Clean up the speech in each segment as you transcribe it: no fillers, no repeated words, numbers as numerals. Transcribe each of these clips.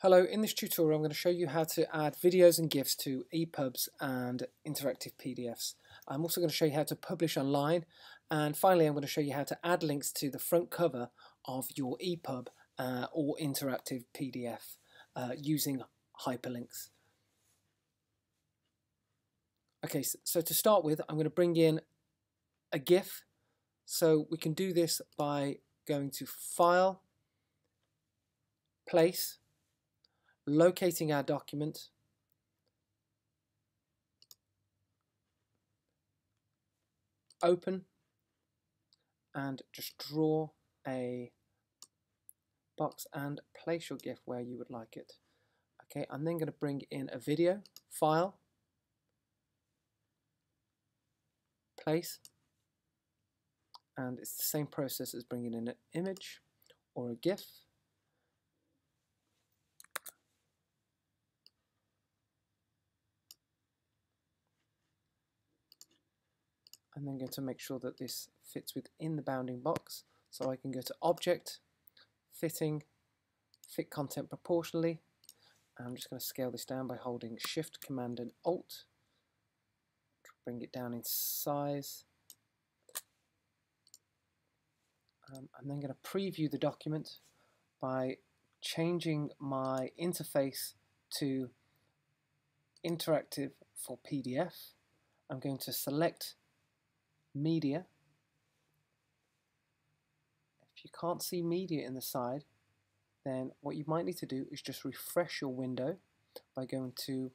Hello, in this tutorial I'm going to show you how to add videos and GIFs to EPUBs and interactive PDFs. I'm also going to show you how to publish online, and finally I'm going to show you how to add links to the front cover of your EPUB or interactive PDF using hyperlinks. Okay, so to start with I'm going to bring in a GIF. So we can do this by going to File, Place, locating our document, open, and just draw a box and place your GIF where you would like it. Okay, I'm then going to bring in a video, File, Place, and it's the same process as bringing in an image or a GIF. I'm then going to make sure that this fits within the bounding box, so I can go to Object, Fitting, Fit Content Proportionally. I'm just going to scale this down by holding Shift, Command and Alt. Bring it down in size. I'm then going to preview the document by changing my interface to interactive for PDF. I'm going to select media. If you can't see media in the side, then what you might need to do is just refresh your window by going to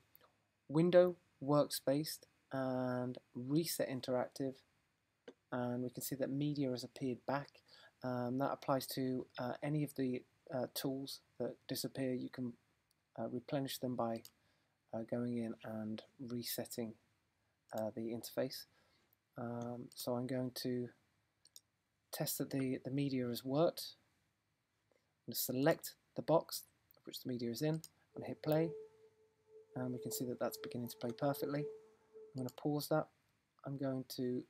Window, Workspace and Reset Interactive, and we can see that media has appeared back. That applies to any of the tools that disappear. You can replenish them by going in and resetting the interface. So I'm going to test that the media has worked. I'm going to select the box of which the media is in and hit play, and we can see that that's beginning to play perfectly. I'm going to pause that. I'm going to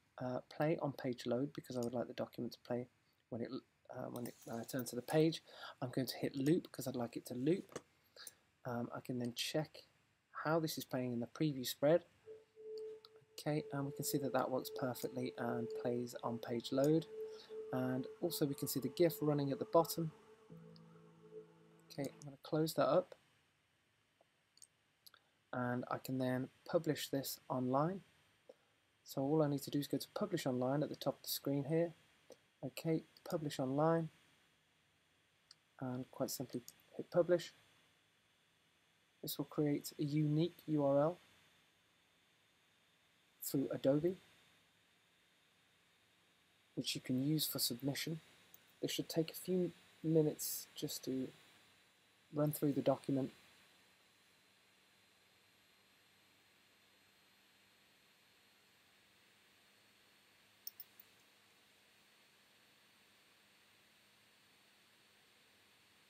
play on page load because I would like the document to play when I turn to the page. I'm going to hit loop because I'd like it to loop. I can then check how this is playing in the preview spread. Okay, and we can see that that works perfectly and plays on page load. And also we can see the GIF running at the bottom. Okay, I'm going to close that up. And I can then publish this online. So all I need to do is go to Publish Online at the top of the screen here. Okay, Publish Online. And quite simply hit Publish. This will create a unique URL through Adobe, which you can use for submission. This should take a few minutes just to run through the document.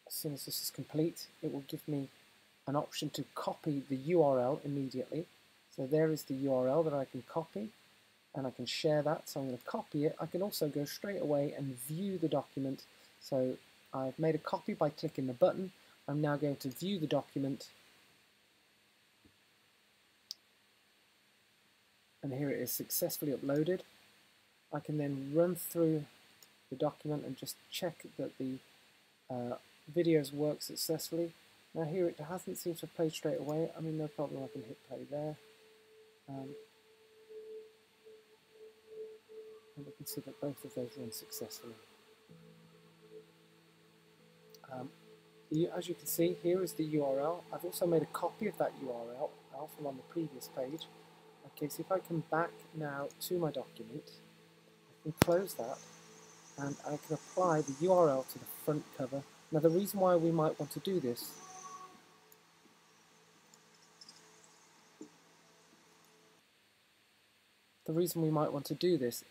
As soon as this is complete, it will give me an option to copy the URL immediately. So there is the URL that I can copy, and I can share that. So I'm going to copy it. I can also go straight away and view the document. So I've made a copy by clicking the button. I'm now going to view the document, and here it is successfully uploaded. I can then run through the document and just check that the videos work successfully. Now here it hasn't seemed to play straight away. I mean, no problem, I can hit play there. And we can see that both of those run successfully. As you can see, here is the URL. I've also made a copy of that URL from on the previous page. Okay, so if I come back now to my document, I can close that, and I can apply the URL to the front cover. Now the reason why we might want to do this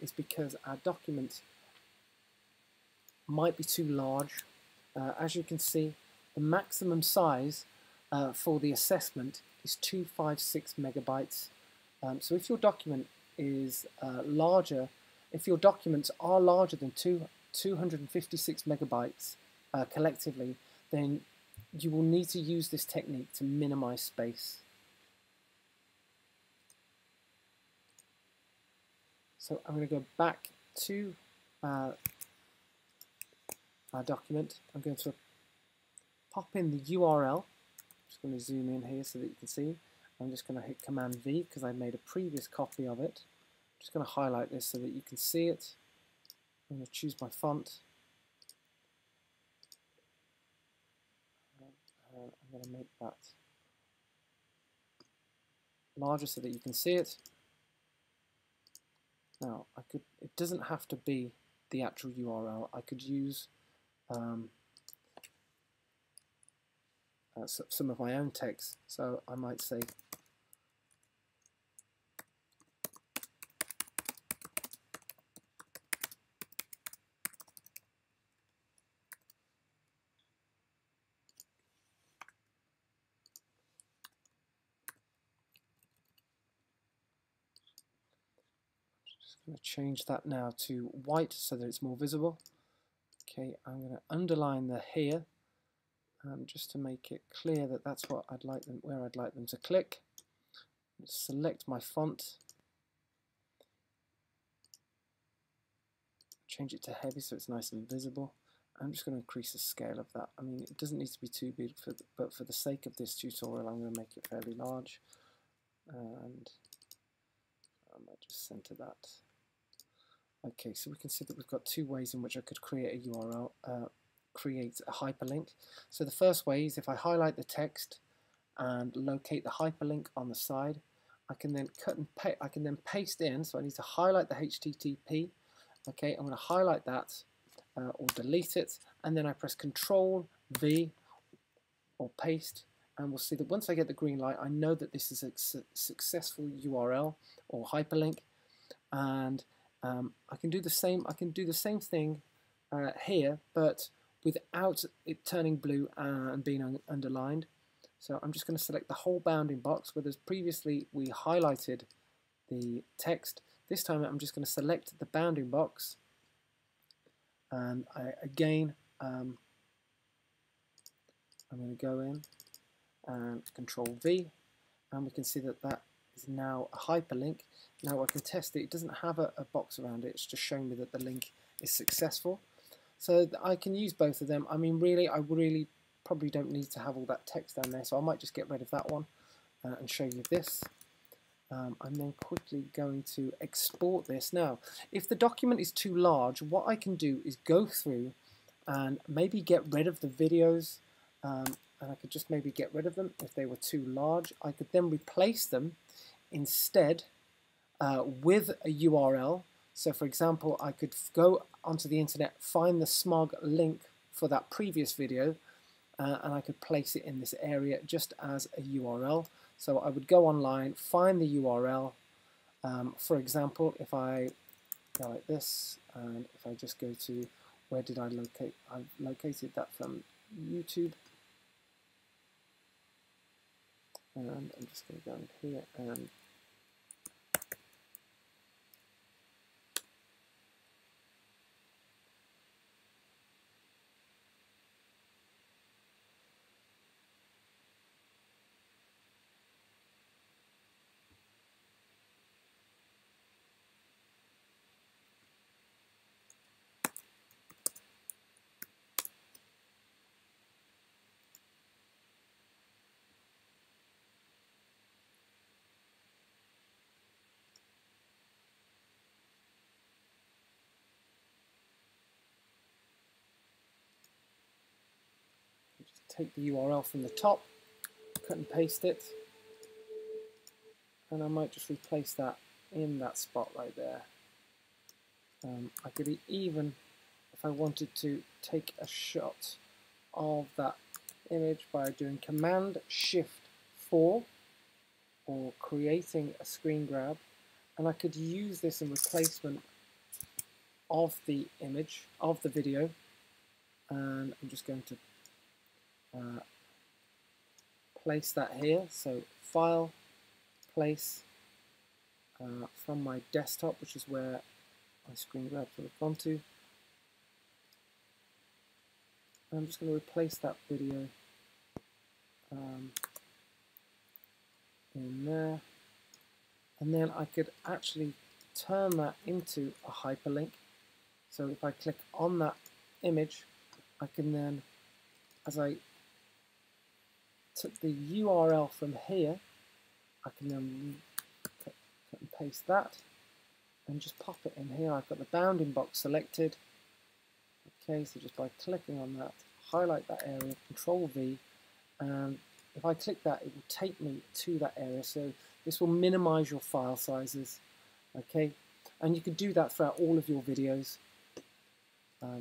is because our document might be too large. As you can see, the maximum size for the assessment is 256 megabytes. So if your document is if your documents are larger than 256 megabytes collectively, then you will need to use this technique to minimize space. So I'm going to go back to our document. I'm going to pop in the URL. I'm just going to zoom in here so that you can see. I'm just going to hit Command V because I made a previous copy of it. I'm just going to highlight this so that you can see it. I'm going to choose my font. I'm going to make that larger so that you can see it. Now, it doesn't have to be the actual URL. I could use some of my own text. So I might say I'm going to change that now to white so that it's more visible. Okay, I'm going to underline the here just to make it clear that that's what I'd like them, where I'd like them to click. Select my font, change it to heavy so it's nice and visible. I'm just going to increase the scale of that. I mean, it doesn't need to be too big, but for the sake of this tutorial, I'm going to make it fairly large. And I might just center that. Okay, so we can see that we've got two ways in which I could create a URL, create a hyperlink. So the first way is if I highlight the text and locate the hyperlink on the side, I can then cut and paste. I can then paste in. So I need to highlight the HTTP. Okay, I'm going to highlight that or delete it, and then I press Control V or paste, and we'll see that once I get the green light, I know that this is a successful URL or hyperlink, and I can do the same. I can do the same thing here, but without it turning blue and being underlined. So I'm just going to select the whole bounding box, whereas previously we highlighted the text. This time I'm just going to select the bounding box, and again I'm going to go in and Control V, and we can see that that is now a hyperlink. Now I can test it. It doesn't have a box around it. It's just showing me that the link is successful. So I can use both of them. I mean, really, I really probably don't need to have all that text down there, so I might just get rid of that one and show you this. I'm then quickly going to export this. Now, if the document is too large, what I can do is go through and maybe get rid of the videos, and I could just maybe get rid of them if they were too large. I could then replace them instead with a URL. So for example, I could go onto the internet, find the smug link for that previous video, and I could place it in this area just as a URL. So I would go online, find the URL. For example, if I go like this, and if I just go to, where did I locate? I've located that from YouTube. And I'm just going to go in here and just take the URL from the top, cut and paste it, and I might just replace that in that spot right there. I could even, if I wanted to, take a shot of that image by doing Command-Shift-4 or creating a screen grab, and I could use this in replacement of the image, of the video, and I'm just going to place that here. So File, Place, from my desktop, which is where my screen grab would have gone to. And I'm just going to replace that video in there, and then I could actually turn that into a hyperlink. So if I click on that image, I can then, as I took the URL from here, I can then cut and paste that and just pop it in here. I've got the bounding box selected. Okay, so just by clicking on that, highlight that area, Control V, and if I click that, it will take me to that area. So this will minimize your file sizes. Okay, and you can do that throughout all of your videos.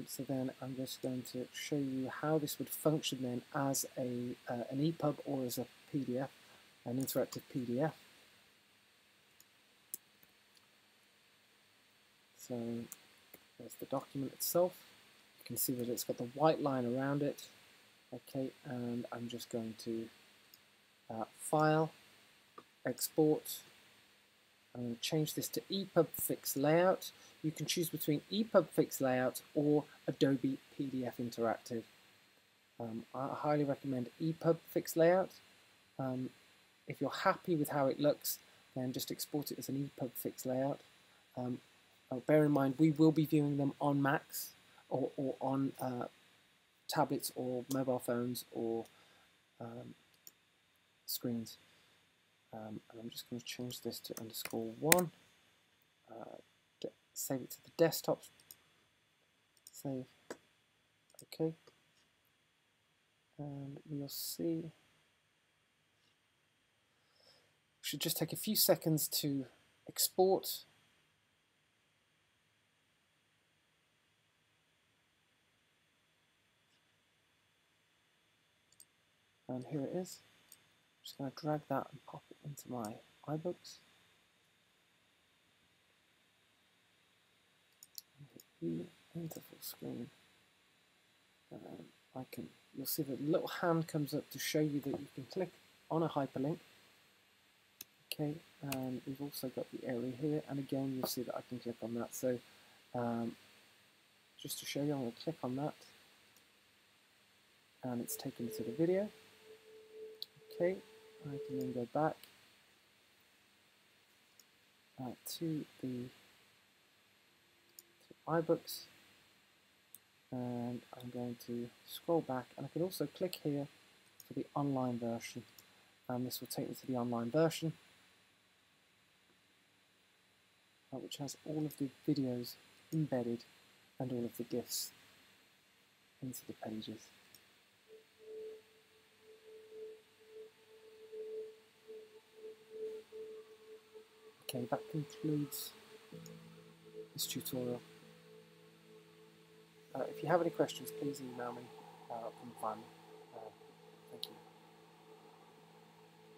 So then I'm just going to show you how this would function then as an EPUB or as a PDF, an interactive PDF. So there's the document itself. You can see that it's got the white line around it. Okay, and I'm just going to File, Export. I'm going to change this to EPUB Fixed Layout. You can choose between EPUB Fixed Layout or Adobe PDF Interactive. I highly recommend EPUB Fixed Layout. If you're happy with how it looks, then just export it as an EPUB Fixed Layout. Bear in mind, we will be viewing them on Macs or on tablets or mobile phones or screens. And I'm just going to change this to _1. Save it to the desktop. Save. Okay. And we'll see. Should just take a few seconds to export. And here it is. I'm just going to drag that and pop it into my iBooks. Into full screen. You'll see that a little hand comes up to show you that you can click on a hyperlink. Okay, and we've also got the area here, and again you'll see that I can click on that. So just to show you, I'm going to click on that, and it's taken me to the video. Okay, I can then go back to iBooks, and I'm going to scroll back, and I can also click here for the online version, and this will take me to the online version, which has all of the videos embedded and all of the GIFs into the pages. Okay, that concludes this tutorial. If you have any questions, please email me. Come find me. Thank you.